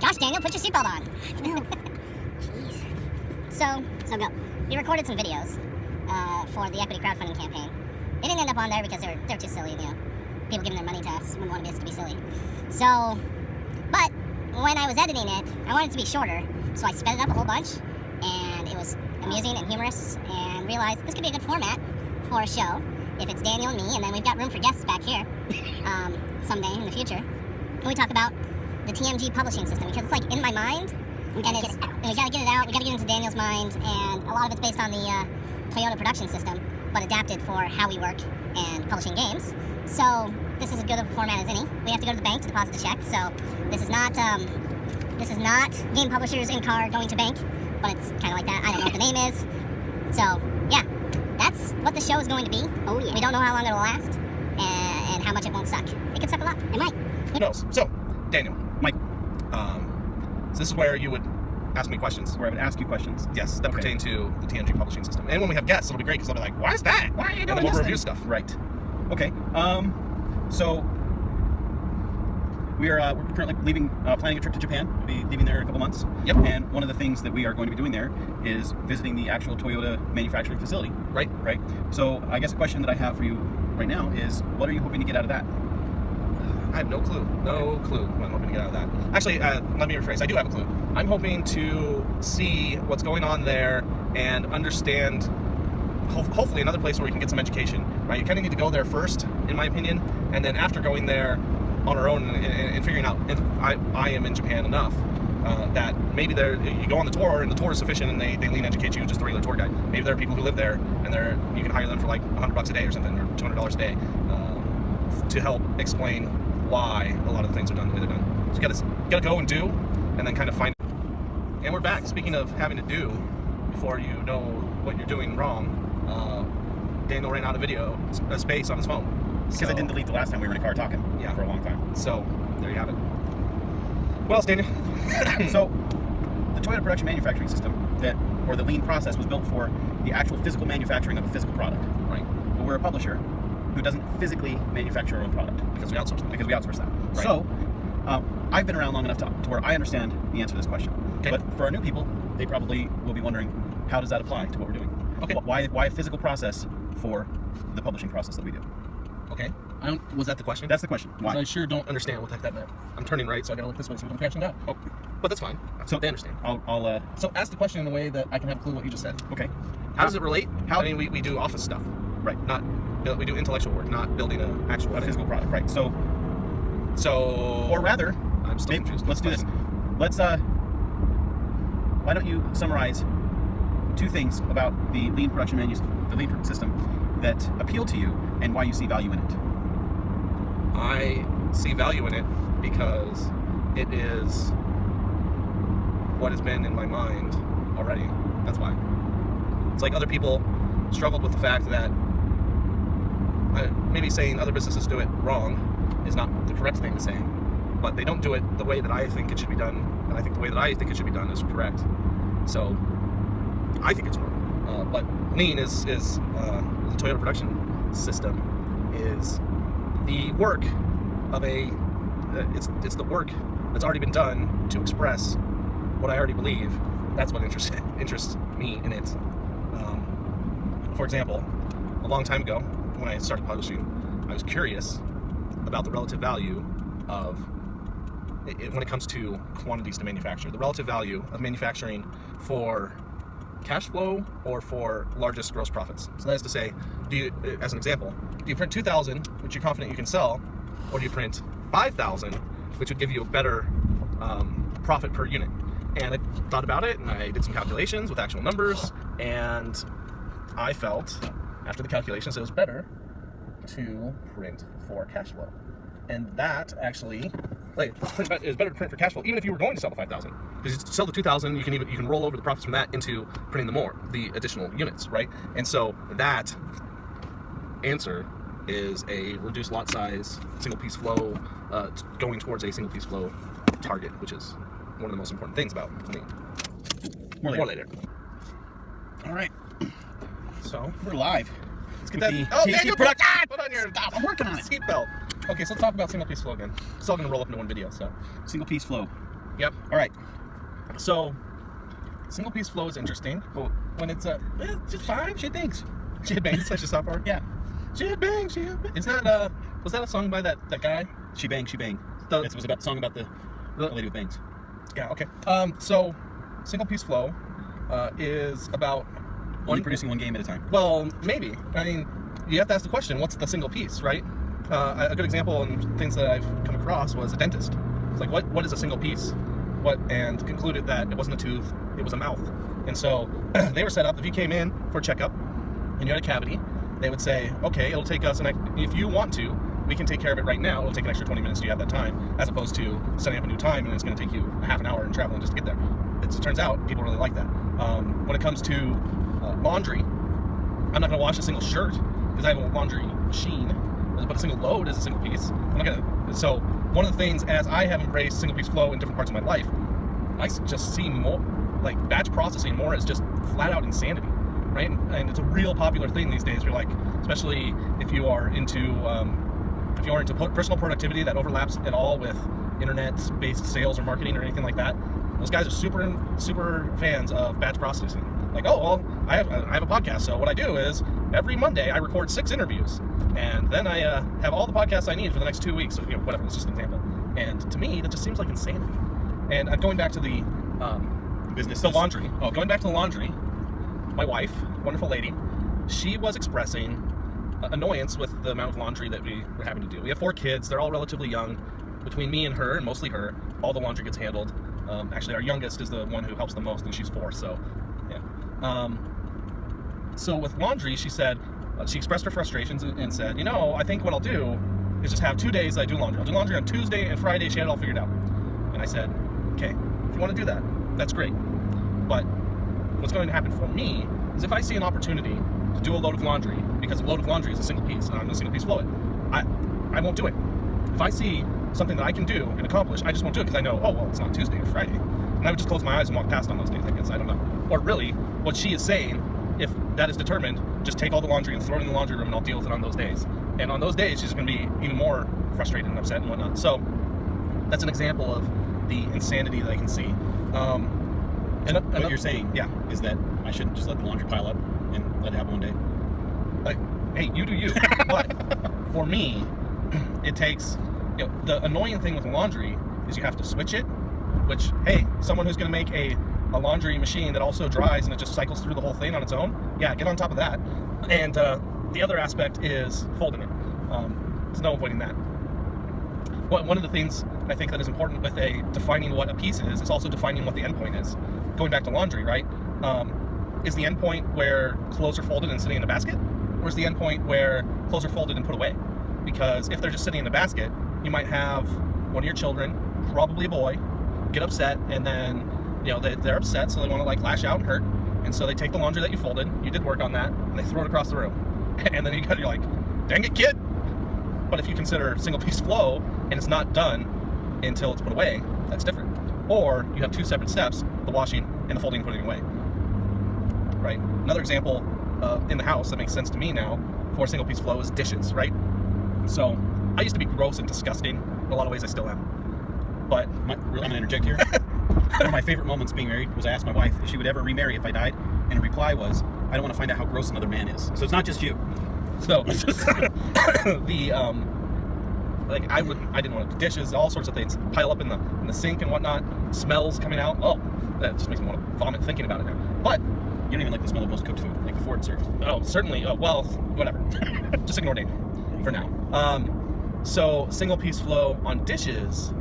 Josh Daniel, put your seatbelt on. No. Jeez. So go. We recorded some videos for the equity crowdfunding campaign. They didn't end up on there because they're too silly, you know. People giving their money to us wouldn't want us to be silly. So, but when I was editing it, I wanted it to be shorter, so I sped it up a whole bunch, and it was amusing and humorous, and realized this could be a good format for a show if it's Daniel and me, and then we've got room for guests back here someday in the future. When we talk about the TMG publishing system, because it's like in my mind, and we gotta get it out, we gotta get into Daniel's mind, and a lot of it's based on the Toyota production system, but adapted for how we work and publishing games. So this is as good of a format as any. We have to go to the bank to deposit a check, so this is not game publishers in car going to bank, but it's kind of like that. I don't know what the name is. So yeah, that's what the show is going to be. Oh yeah. We don't know how long it'll last, and how much it won't suck. It could suck a lot. It might. Who knows? So, Daniel, Mike, so this is where you would ask me questions. Where I would ask you questions. Yes, that pertain to the TMG publishing system. And when we have guests, it'll be great because they'll be like, "Why is that? Why are you And doing then we'll this review thing? stuff. Right. Okay. So we're currently planning a trip to Japan. We'll be leaving there in a couple months. Yep. And one of the things that we are going to be doing there is visiting the actual Toyota manufacturing facility. Right. Right. So I guess a question that I have for you right now is, what are you hoping to get out of that? I have no clue. No clue what I'm hoping to get out of that. Actually, let me rephrase. I do have a clue. I'm hoping to see what's going on there and understand, hopefully, another place where we can get some education. Right? You kind of need to go there first, in my opinion, and then after going there on our own and figuring out if I am in Japan enough that maybe you go on the tour and the tour is sufficient and they lean educate you, just a regular tour guide. Maybe there are people who live there and you can hire them for like $100 a day or something, or $200 a day to help explain why a lot of the things are done the way they're done. So you gotta go and do, and then kind of find it. And we're back. Speaking of having to do before you know what you're doing wrong, Daniel ran out of video space on his phone. Because I didn't delete the last time we were in a car talking. Yeah. For a long time. So there you have it. What else, Daniel? So the Toyota production manufacturing system or the lean process was built for the actual physical manufacturing of a physical product. Right. But we're a publisher who doesn't physically manufacture our own product. Because we outsource them. Because we outsource that. Right. So, I've been around long enough to where I understand the answer to this question. Okay. But for our new people, they probably will be wondering, how does that apply to what we're doing? Okay. Why a physical process for the publishing process that we do? Okay. Was that the question? That's the question. Why? I sure don't understand what the heck that meant. I'm turning right, so I gotta look this way so I'm catching down. Oh, but that's fine. So they understand. I'll So ask the question in a way that I can have a clue what you just said. okay. How does it relate? How- I mean, we do office stuff. Right. We do intellectual work, not building an actual A physical product, right? So, or or rather, I'm still maybe, confused. let's do this. Let's why don't you summarize two things about the lean production the lean system that appeal to you and why you see value in it? I see value in it because it is what has been in my mind already. That's why. It's like other people struggled with the fact that maybe saying other businesses do it wrong is not the correct thing to say, but they don't do it the way that I think it should be done, and I think the way that I think it should be done is correct. So I think it's wrong. But lean is the Toyota production system is the work of it's the work that's already been done to express what I already believe. That's what interests me in it. For example, a long time ago when I started publishing, I was curious about the relative value of when it comes to quantities to manufacture, the relative value of manufacturing for cash flow or for largest gross profits. So that is to say, as an example, do you print 2,000, which you're confident you can sell, or do you print 5,000, which would give you a better profit per unit? And I thought about it, and I did some calculations with actual numbers, and I felt, after the calculations, it was better to print for cash flow. And that actually, it was better to print for cash flow, even if you were going to sell the 5,000. Because you sell the 2,000, you can roll over the profits from that into printing the additional units, right? And so that answer is a reduced lot size, single piece flow, going towards a single piece flow target, which is one of the most important things about lean. More later. All right. So We're live. let's get With that. the Oh, TC Daniel, production. put on your I'm working on it. seatbelt. Okay, so let's talk about single piece flow again. It's all gonna roll up into one video. So Single piece flow. Yep. All right. So, single piece flow is interesting. But when it's just fine. Shit bangs. Shit bangs. Such a soft part. Yeah. Shit bangs. Shit bangs. Is that was that a song by that guy? She bang. She bang. The- It was about song about the lady with bangs. Yeah. Okay. So, single piece flow is about Only producing one game at a time. Well, maybe. I mean, you have to ask the question: what's the single piece, right? A good example and things that I've come across was a dentist. It's like, what is a single piece? And concluded that it wasn't a tooth, it was a mouth. And so they were set up. If you came in for a checkup and you had a cavity, they would say, okay, it'll take us if you want to, we can take care of it right now. It'll take an extra 20 minutes. Do you have that time? As opposed to setting up a new time and it's going to take you a half an hour and traveling just to get there. It turns out people really like that. When it comes to laundry, I'm not going to wash a single shirt because I have a laundry machine, but a single load is a single piece. I'm not gonna. So one of the things, as I have embraced single piece flow in different parts of my life, I just see more like batch processing more as just flat out insanity, right? And it's a real popular thing these days. You're like, especially if you are into personal productivity that overlaps at all with internet-based sales or marketing or anything like that. Those guys are super fans of batch processing. Like, oh well, I have a podcast, so what I do is every Monday I record 6 interviews, and then I have all the podcasts I need for the next 2 weeks. So, whatever. It's just an example. And to me, that just seems like insanity. And going back to the laundry. Oh, going back to the laundry. My wife, wonderful lady, she was expressing annoyance with the amount of laundry that we were having to do. We have 4 kids. They're all relatively young. Between me and her, and mostly her, all the laundry gets handled. Actually, our youngest is the one who helps the most, and she's 4. So, yeah. So with laundry, she said, she expressed her frustrations and said, I think what I'll do is just have 2 days I do laundry. I'll do laundry on Tuesday and Friday. She had it all figured out. And I said, okay, if you want to do that, that's great. But what's going to happen for me is if I see an opportunity to do a load of laundry, because a load of laundry is a single piece, and I'm a single piece flow it, I won't do it. If I see something that I can do and accomplish, I just won't do it because I know, oh, well, it's not Tuesday or Friday. And I would just close my eyes and walk past on those days, I guess. I don't know. Or really, what she is saying, if that is determined, just take all the laundry and throw it in the laundry room and I'll deal with it on those days. And on those days, she's going to be even more frustrated and upset and whatnot. So that's an example of the insanity that I can see. What you're saying yeah. is that I shouldn't just let the laundry pile up and let it happen one day? Like, hey, you do you. But for me, it takes... the annoying thing with laundry is you have to switch it, which, hey, someone who's going to make a laundry machine that also dries and it just cycles through the whole thing on its own, yeah, get on top of that. And the other aspect is folding it. There's no avoiding that. One of the things I think that is important with defining what a piece is also defining what the endpoint is. Going back to laundry, right? Is the endpoint where clothes are folded and sitting in a basket? Or is the endpoint where clothes are folded and put away? Because if they're just sitting in a basket, you might have one of your children, probably a boy, get upset, and then they're upset, so they want to like lash out and hurt, and so they take the laundry that you folded, you did work on that, and they throw it across the room, and then you're like, dang it, kid. But if you consider single piece flow and it's not done until it's put away, that's different. Or you have 2 separate steps: the washing and the folding and putting away. Right. Another example in the house that makes sense to me now for single piece flow is dishes. Right. So I used to be gross and disgusting. In a lot of ways, I still am. But I'm going to interject here. One of my favorite moments being married was I asked my wife if she would ever remarry if I died, and her reply was, I don't want to find out how gross another man is. So it's not just you. So I didn't want the dishes, all sorts of things pile up in the sink and whatnot, smells coming out. Oh, that just makes me want to vomit thinking about it now. But you don't even like the smell of most cooked food, like before it's served. Oh, certainly. Well, whatever. Just ignore Dave for now. So single piece flow on dishes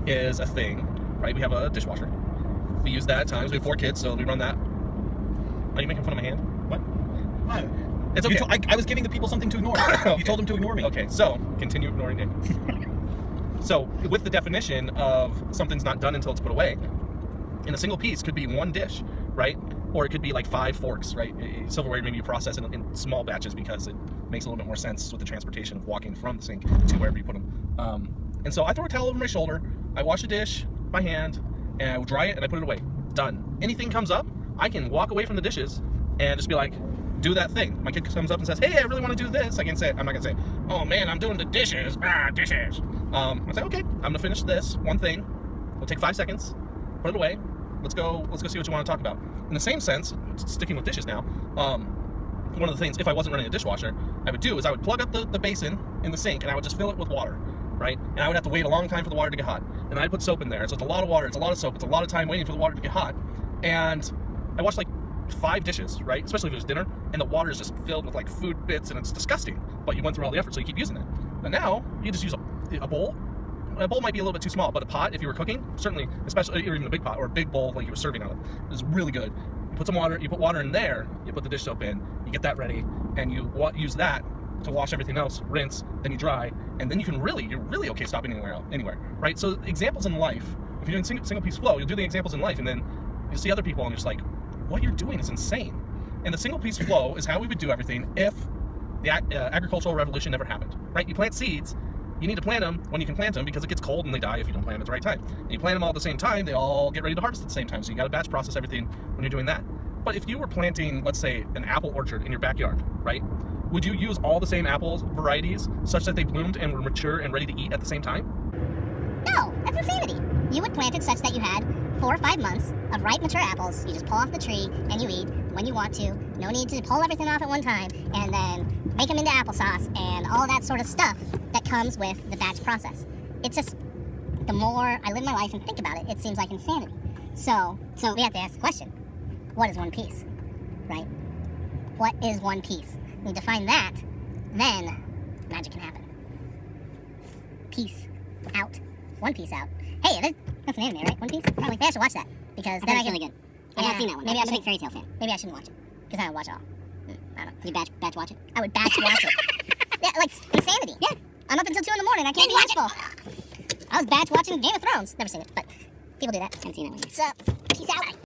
is a thing, right? We have a dishwasher. We use that at times. We have 4 kids, so we run that. Are you making fun of my hand? What? It's okay. I was giving the people something to ignore. Okay. You told them to ignore me. Okay, so continue ignoring Dave. So with the definition of something's not done until it's put away, in a single piece could be 1 dish, right? Or it could be like 5 forks, right? Silverware, maybe you process it in small batches because it makes a little bit more sense with the transportation of walking from the sink to wherever you put them. And so I throw a towel over my shoulder, I wash a dish by hand, and I will dry it and I put it away. Done. Anything comes up, I can walk away from the dishes and just be like, do that thing. My kid comes up and says, hey, I really want to do this. I'm not gonna say, oh man, I'm doing the dishes. Dishes. I'll say, okay, I'm gonna finish this one thing. It'll take 5 seconds. put it away. Let's go see what you want to talk about. In the same sense, sticking with dishes now, one of the things, if I wasn't running a dishwasher, I would do is I would plug up the basin in the sink and I would just fill it with water, right? And I would have to wait a long time for the water to get hot. And I'd put soap in there. So it's a lot of water, it's a lot of soap, it's a lot of time waiting for the water to get hot. And I washed like 5 dishes, right? Especially if it was dinner, and the water is just filled with like food bits and it's disgusting. But you went through all the effort, so you keep using it. And now you just use a bowl. A bowl might be a little bit too small, but a pot, if you were cooking, certainly, especially, or even a big pot or a big bowl like you were serving out of, is really good. You put some water, you put water in there, you put the dish soap in, you get that ready, and you use that to wash everything else, rinse, then you dry, and then you're really okay stopping anywhere, right? So examples in life, if you're doing single piece flow, you'll do the examples in life, and then you see other people and you're just like, what you're doing is insane. And the single piece flow is how we would do everything if the agricultural revolution never happened, right? You plant seeds, you need to plant them when you can plant them because it gets cold and they die if you don't plant them at the right time. And you plant them all at the same time, they all get ready to harvest at the same time. So you got to batch process everything when you're doing that. But if you were planting, let's say, an apple orchard in your backyard, right? Would you use all the same apple varieties such that they bloomed and were mature and ready to eat at the same time? No, that's insanity. You would plant it such that you had 4 or 5 months of ripe, mature apples. You just pull off the tree and you eat when you want to. No need to pull everything off at one time and then make them into applesauce and all that sort of stuff that comes with the batch process. It's just, the more I live my life and think about it, it seems like insanity. So we have to ask the question, what is one piece, right? What is one piece? We define that, then magic can happen. Peace out. One Piece out. Hey, that's an anime, right? One Piece? Probably. Maybe I should watch that. Because then I can... really good. I've not seen that one. Maybe I'm I a big should... fairy tale fan. Maybe I shouldn't watch it. Because I don't watch it all. I don't know. You batch watch it? I would batch watch it. Yeah, like insanity. Yeah. I'm up until 2 in the morning. I can't be watchful. I was batch watching Game of Thrones. Never seen it, but people do that. Haven't seen that one yet. So, peace out.